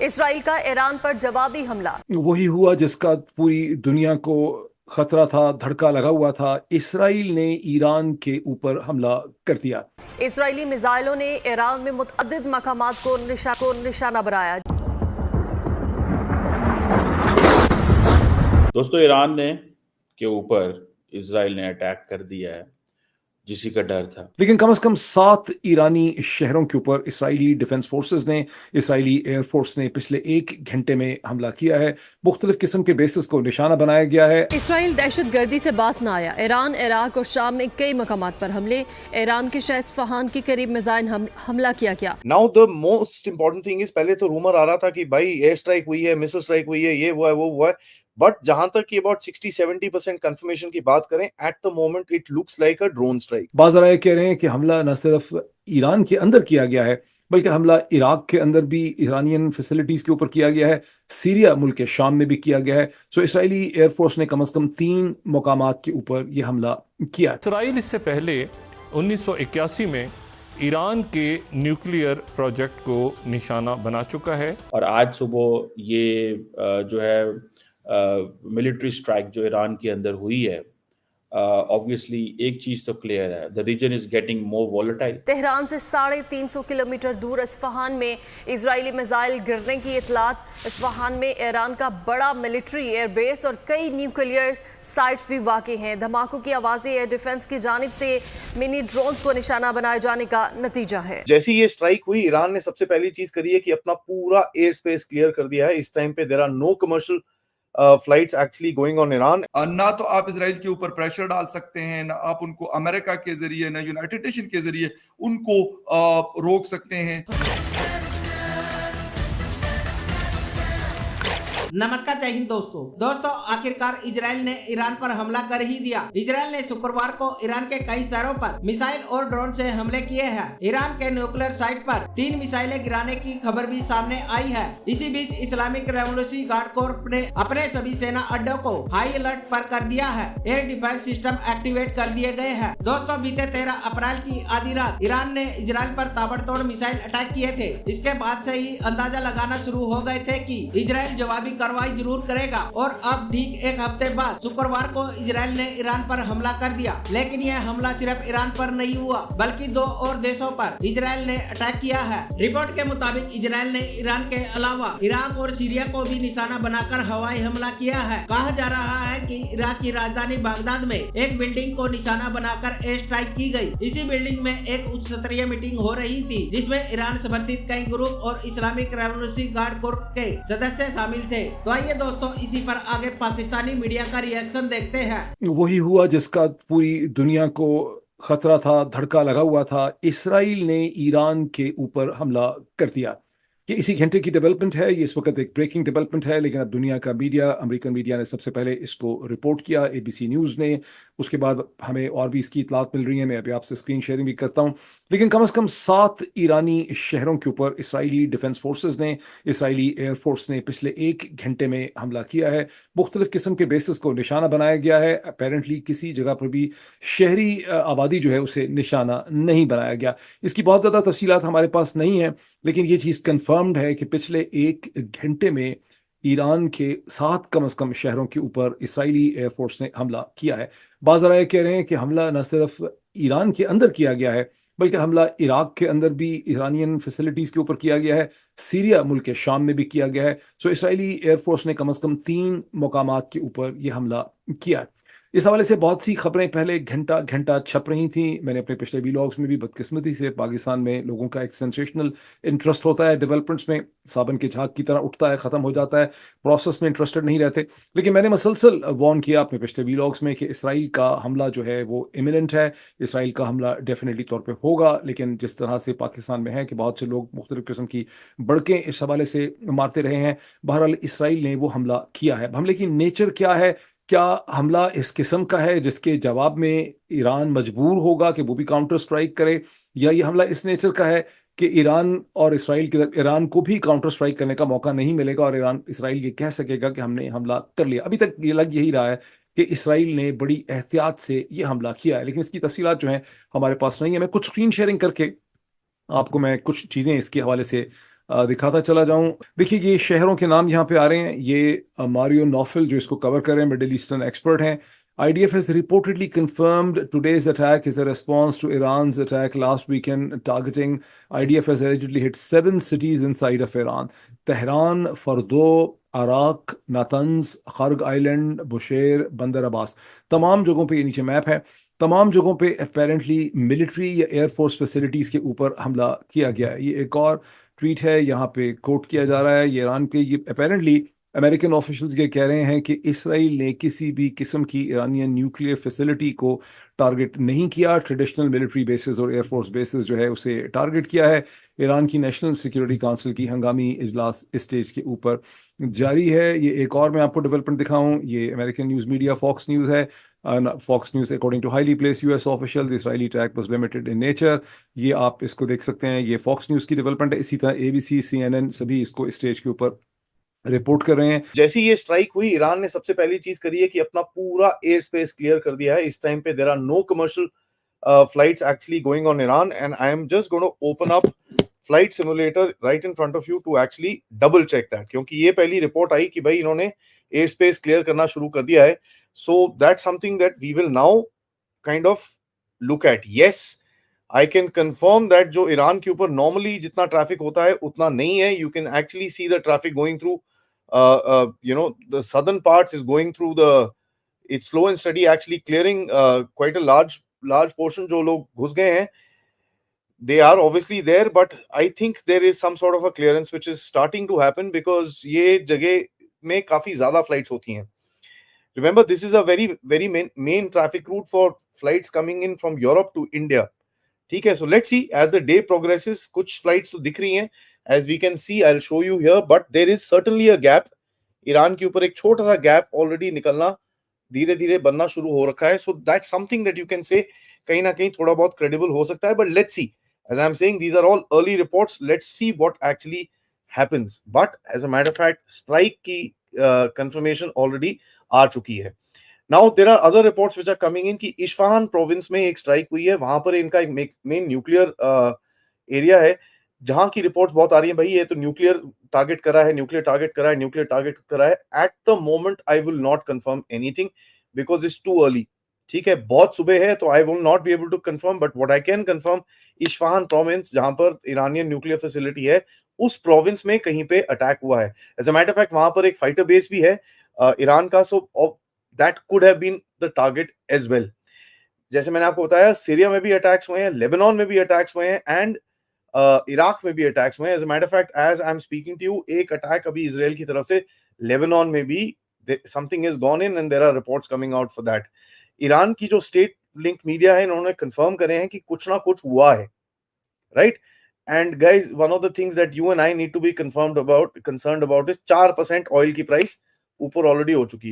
Israel का Iran पर जवाबी हमला। वही हुआ जिसका पूरी दुनिया को खतरा था, धड़का लगा हुआ था। इसराइल ने ईरान के ऊपर हमला कर दिया। इसराइली मिसाइलों ने ईरान में मुतअद्दिद मकामात को निशाना बनाया। दोस्तों, ईरान ने के ऊपर इसराइल ने अटैक कर दिया है, जिसी का डर था। लेकिन कम से कम 7 ईरानी शहरों के ऊपर इसराइली डिफेंस फोर्सेस ने, इसराइली एयरफोर्स ने पिछले 1 घंटे में हमला किया है। मुख्तलिफ किस्म के बेसिस को निशाना बनाया गया है। इसराइल दहशत गर्दी से बाज न आया। ईरान, इराक और शाम में कई मकामात पर हमले। ईरान के शहर इस्फहान के करीब मिसाइल हमला किया गया। Now the most important thing is, पहले तो रूमर आ रहा था कि भाई एयर स्ट्राइक हुई है, मिसाइल स्ट्राइक हुई है, ये हुआ है, वो हुआ है। बट जहां तक कि अबाउट 60-70% कंफर्मेशन की बात करें, eight the moment it looks like a drone strike. बाज़ ये कह रहे हैं कि हमला न सिर्फ ईरान के अंदर किया गया है, बल्कि हमला इराक के अंदर भी ईरानियन फैसिलिटीज के ऊपर किया गया है। सीरिया मुल्क के शाम में भी किया गया है। सो इसराइली एयरफोर्स ने कम से कम 3 मकामात के ऊपर यह हमला किया। इसराइल इससे पहले 1981 में ईरान के न्यूक्लियर प्रोजेक्ट को निशाना बना चुका है। और आज सुबह ये जो है मिलिट्री स्ट्राइक जो ईरान के अंदर हुई है, ऑब्वियसली एक चीज तो क्लियर है, the region is getting more volatile. Tehran से 350 किलोमीटर दूर इस्फहान में इजरायली मिसाइल गिरने की इतलात। इस्फहान में ईरान का बड़ा मिलिट्री एयरबेस और कई न्यूक्लियर साइट्स भी वाक़ हैं। धमाकों की आवाज़ें एयर डिफेंस की जानिब से मिनी ड्रोन्स को निशाना बनाए जाने का नतीजा है। जैसी ये स्ट्राइक हुई, ईरान ने सबसे पहली चीज करी है कि अपना पूरा एयर स्पेस क्लियर कर दिया है। इस टाइम पे there are no commercial flights actually going on Iran. ना तो आप इजराइल के ऊपर प्रेशर डाल सकते हैं, ना आप उनको अमेरिका के जरिए, ना यूनाइटेड नेशन के जरिए उनको रोक सकते हैं। नमस्कार, जय हिंद दोस्तों आखिरकार इजराइल ने ईरान पर हमला कर ही दिया। इजराइल ने शुक्रवार को ईरान के कई शहरों पर मिसाइल और ड्रोन से हमले किए हैं। ईरान के न्यूक्लियर साइट पर 3 मिसाइलें गिराने की खबर भी सामने आई है। इसी बीच इस्लामिक रेवोल्यूशनरी गार्ड कोर्प ने अपने सभी सेना अड्डों को हाई अलर्ट पर कर दिया है। एयर डिफेंस सिस्टम एक्टिवेट कर दिए गए हैं। दोस्तों, बीते 13 अप्रैल की आधी रात ईरान ने इजराइल पर ताबड़तोड़ मिसाइल अटैक किए थे। इसके बाद से ही अंदाजा लगाना शुरू हो गए थे कि इजराइल जवाबी कार्रवाई जरूर करेगा। और अब ठीक 1 हफ्ते बाद शुक्रवार को इजराइल ने ईरान पर हमला कर दिया। लेकिन यह हमला सिर्फ ईरान पर नहीं हुआ, बल्कि 2 और देशों पर इजराइल ने अटैक किया है। रिपोर्ट के मुताबिक इजराइल ने ईरान के अलावा इराक और सीरिया को भी निशाना बनाकर हवाई हमला किया है। कहा जा रहा है कि इराक की राजधानी बागदाद में एक बिल्डिंग को निशाना बनाकर एयर स्ट्राइक की गई। इसी बिल्डिंग में एक उच्च स्तरीय मीटिंग हो रही थी, जिसमें ईरान समर्थित कई ग्रुप और इस्लामिक रेवोल्यूशनरी गार्ड कोर्प के सदस्य शामिल थे। तो आइए दोस्तों, इसी पर आगे पाकिस्तानी मीडिया का रिएक्शन देखते हैं। वही हुआ जिसका पूरी दुनिया को खतरा था, धड़का लगा हुआ था। इसराइल ने ईरान के ऊपर हमला कर दिया। ये इसी घंटे की डेवलपमेंट है। ये इस वक्त एक ब्रेकिंग डेवलपमेंट है, लेकिन अब दुनिया का मीडिया, अमेरिकन मीडिया ने सबसे पहले इसको रिपोर्ट किया, ABC न्यूज़ ने। उसके बाद हमें और भी इसकी इतलात मिल रही है। मैं अभी आपसे स्क्रीन शेयरिंग भी करता हूँ। लेकिन कम से कम 7 ईरानी शहरों के ऊपर इसराइली डिफेंस फोर्सेस ने, इसराइली एयरफोर्स ने पिछले 1 घंटे में हमला किया है। मुख्तलिफ किस्म के बेसिस को निशाना बनाया गया है। अपेरेंटली किसी जगह पर भी शहरी आबादी जो है उसे निशाना नहीं बनाया गया। इसकी बहुत ज़्यादा तफसीलात हमारे पास नहीं है, लेकिन ये चीज़ कन्फर्म्ड है कि पिछले 1 घंटे में ईरान के 7 कम से कम शहरों के ऊपर इसराइली एयरफोर्स ने हमला किया है। बाज़ ये कह रहे हैं कि हमला न सिर्फ ईरान के अंदर किया गया है, बल्कि हमला इराक के अंदर भी ईरानियन फैसिलिटीज के ऊपर किया गया है। सीरिया मुल्क के शाम में भी किया गया है। सो इसराइली एयरफोर्स ने कम से कम 3 मकामात के ऊपर यह हमला किया है। इस हवाले से बहुत सी खबरें पहले घंटा घंटा छप रही थी। मैंने अपने पिछले व्लॉग्स में भी, बदकिस्मती से पाकिस्तान में लोगों का एक सेंसेशनल इंटरेस्ट होता है डेवलपमेंट्स में, साबन के झाग की तरह उठता है, ख़त्म हो जाता है, प्रोसेस में इंटरेस्टेड नहीं रहते। लेकिन मैंने मसलसल वार्न किया अपने पिछले व्लॉग्स में कि इसराइल का हमला जो है वो इमिनेंट है। इसराइल का हमला डेफिनेटली तौर पर होगा। लेकिन जिस तरह से पाकिस्तान में है कि बहुत से लोग मुख्तलिफ किस्म की बड़कें इस हवाले से मारते रहे हैं, बहरहाल इसराइल ने वो हमला किया है। हमले की नेचर क्या है? क्या हमला इस किस्म का है जिसके जवाब में ईरान मजबूर होगा कि वो भी काउंटर स्ट्राइक करे, या ये हमला इस नेचर का है कि ईरान और इसराइल की ईरान को भी काउंटर स्ट्राइक करने का मौका नहीं मिलेगा और ईरान इसराइल ये कह सकेगा कि हमने हमला कर लिया? अभी तक ये लग यही रहा है कि इसराइल ने बड़ी एहतियात से ये हमला किया है, लेकिन इसकी तफसीलात जो हैं हमारे पास नहीं है। मैं कुछ स्क्रीन शेयरिंग करके आपको मैं कुछ चीज़ें इसके हवाले से दिखाता चला जाऊं। देखिए ये शहरों के नाम यहाँ पे आ रहे हैं। ये मारियो नौफिल जो इसको कवर कर रहे हैं, मिडिल ईस्टर्न एक्सपर्ट हैं। IDF has reportedly confirmed today's attack is a response to Iran's attack last weekend targeting. IDF has allegedly hit 7 cities inside of Iran: Tehran, Fordo, Arak, Natanz, Kharg Island, Bushehr, Bandar Abbas। तमाम जगहों पे, ये नीचे map है, तमाम जगहों पे apparently military या एयरफोर्स फैसिलिटीज के ऊपर हमला किया गया है। ये एक और ट्वीट है, यहाँ पे कोट किया जा रहा है। ये ईरान के, ये अपेरेंटली अमेरिकन ऑफिशियल्स ये कह रहे हैं कि इसराइल ने किसी भी किस्म की ईरानियन न्यूक्लियर फैसिलिटी को टारगेट नहीं किया। ट्रेडिशनल मिलिट्री बेसिस और एयरफोर्स बेसिस जो है उसे टारगेट किया है। ईरान की नेशनल सिक्योरिटी काउंसिल की हंगामी इजलास इस स्टेज के ऊपर जारी है। ये एक और मैं आपको डेवलपमेंट दिखाऊं, ये American news media Fox News है। Fox News, according to highly placed US officials, the Israeli attack was limited in nature। ये आप इसको देख सकते हैं, ये Fox News की डेवलपमेंट है। इसी तरह ABC, CNN सभी इसको स्टेज के ऊपर रिपोर्ट कर रहे हैं। जैसी ये स्ट्राइक हुई, ईरान ने सबसे पहली चीज करी है कि अपना पूरा एयर स्पेस क्लियर कर दिया है। इस टाइम पे there are no commercial flights actually going on Iran, and I am just going to open up flight simulator right in front of you to actually double check that, क्योंकि ये पहली report आई कि भाई इन्होंने air space clear करना शुरू कर दिया है। So that's something that we will now kind of look at. Yes, I can confirm that जो ईरान के ऊपर normally जितना ट्रैफिक होता है उतना नहीं है। You can actually see the traffic going through, the southern parts is going through it's slow and steady actually clearing quite a large portion जो लोग घुस गए हैं. They are obviously there, but I think there is some sort of a clearance which is starting to happen because ये जगह में काफी ज्यादा फ्लाइट्स होती हैं. Remember, this is a very main traffic route for flights coming in from Europe to India. ठीक है, so let's see as the day progresses. कुछ flights तो दिख रही हैं, as we can see. I'll show you here, but there is certainly a gap. Iran के ऊपर एक छोटा सा गैप ऑलरेडी निकलना, धीरे धीरे बनना शुरू हो रखा है. So that's something that you can say कहीं ना कहीं थोड़ा बहुत credible हो सकता है. But let's see. As I'm saying, these are all early reports. Let's see what actually happens. But as a matter of fact, strike की confirmation already आ चुकी है. Now there are other reports which are coming in कि Isfahan province में एक strike हुई है. वहां पर इनका एक मेन न्यूक्लियर एरिया है, जहां की रिपोर्ट्स बहुत आ रही हैं, भाई ये तो न्यूक्लियर टारगेट करा है, न्यूक्लियर टारगेट करा है, न्यूक्लियर टारगेट करा है. At the moment I will not confirm anything because it's too early. ठीक है, बहुत सुबह है, तो I will not be able to confirm. But what I can confirm, Isfahan province जहां पर ईरानियन न्यूक्लियर फैसिलिटी है, उस प्रोविंस में कहीं पे अटैक हुआ है. As a matter of fact वहां पर एक फाइटर बेस भी है ईरान का. So that could have been the target as well. जैसे मैंने आपको बताया, सीरिया में भी अटैक्स हुए हैं, लेबनान में भी अटैक्स हुए हैं, एंड इराक में भी अटैक्स हुए हैं. As a matter of fact, as I am speaking to you, एक अटैक अभी इजराइल की तरफ से लेबनान में भी something is gone in, and there are reports coming out for that. Iran की जो स्टेट लिंक मीडिया है, इन्होंने कंफर्म करे हैं कि कुछ ना कुछ हुआ है, right. And guys, one of the things that you and I need to be concerned about is 4% oil की प्राइस ऊपर ऑलरेडी हो चुकी है.